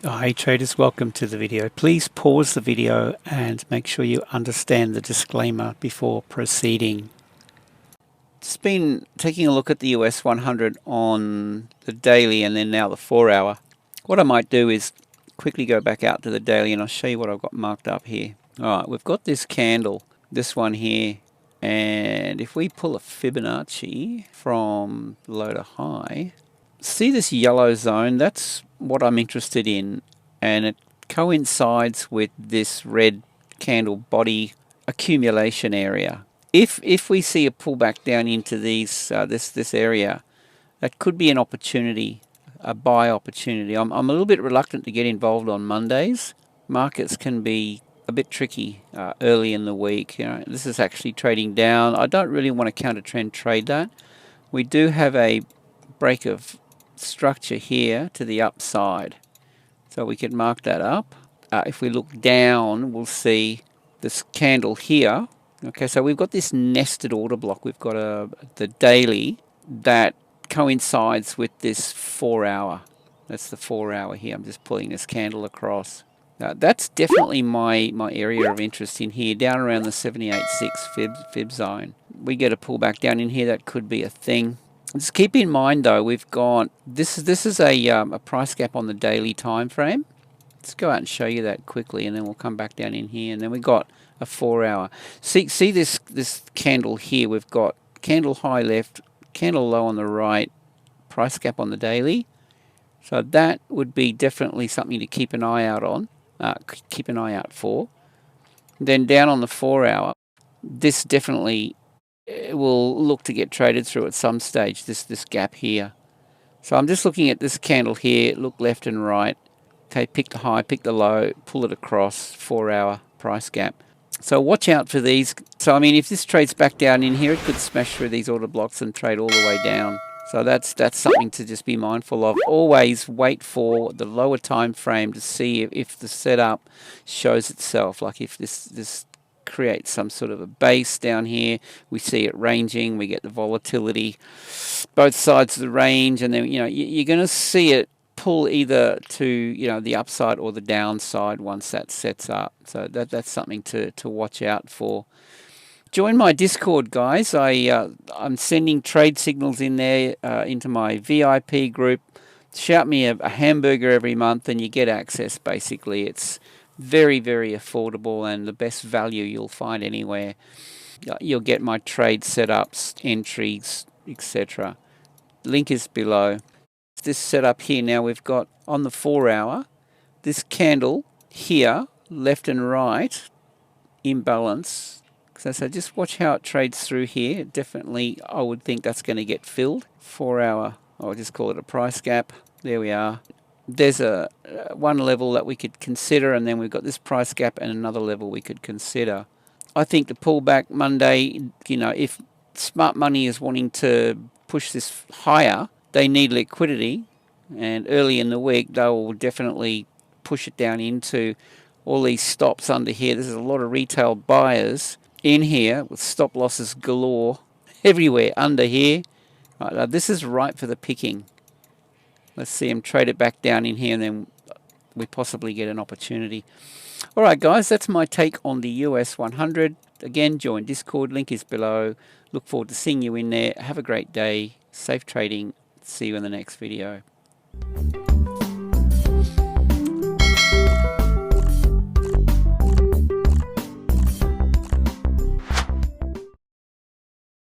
Hi traders, welcome to the video. Please pause the video and make sure you understand the disclaimer before proceeding. Just been taking a look at the US 100 on the daily and then now the 4-hour. What I might do is quickly go back out to the daily and I'll show you what I've got marked up here. Alright, we've got this candle, this one here, and if we pull a Fibonacci from low to high, see this yellow zone? That's what I'm interested in, and it coincides with this red candle body accumulation area. If we see a pullback down into these this area, that could be an opportunity, a buy opportunity. I'm a little bit reluctant to get involved on Mondays. Markets can be a bit tricky early in the week. You know, this is actually trading down. I don't really want to counter trend trade that. We do have a break of structure here to the upside, so we could mark that up. If we look down, we'll see this candle here. Okay, so we've got this nested order block. We've got the daily that coincides with this 4-hour. That's the 4-hour here. I'm just pulling this candle across. That's definitely my area of interest in here, down around the 78.6 fib zone. We get a pullback down in here, that could be a thing. Just keep in mind though, we've got this is a price gap on the daily time frame. Let's go out and show you that quickly, and then we'll come back down in here, and then we've got a 4-hour. See this candle here. We've got candle high left, candle low on the right, price gap on the daily. So that would be definitely something to keep an eye out on, keep an eye out for. Then down on the 4-hour, this definitely will look to get traded through at some stage, this gap here. So I'm just looking at this candle here, look left and right. Okay, pick the high, pick the low, pull it across, 4-hour price gap. So watch out for these. So I mean, if this trades back down in here, it could smash through these order blocks and trade all the way down. So that's something to just be mindful of. Always wait for the lower time frame to see if the setup shows itself. Like if this creates some sort of a base down here, we see it ranging, we get the volatility, both sides of the range, and then you're going to see it pull either to the upside or the downside once that sets up. So that's something to watch out for. Join my Discord, guys. I'm sending trade signals in there into my VIP group. Shout me a hamburger every month and you get access. Basically, it's very, very affordable and the best value you'll find anywhere. You'll get my trade setups, entries, etc. Link is below. This setup here now, we've got on the 4-hour, this candle here, left and right, imbalance. So just watch how it trades through here. Definitely, I would think that's going to get filled. 4-hour, I'll just call it a price gap. There we are. There's a one level that we could consider, and then we've got this price gap and another level we could consider. I think the pullback Monday, if smart money is wanting to push this higher, they need liquidity, and early in the week they will definitely push it down into all these stops under here. There's a lot of retail buyers in here with stop losses galore everywhere under here. Right, now this is ripe for the picking. Let's see them trade it back down in here, and then we possibly get an opportunity. All right, guys, that's my take on the US 100. Again, join Discord. Link is below. Look forward to seeing you in there. Have a great day. Safe trading. See you in the next video.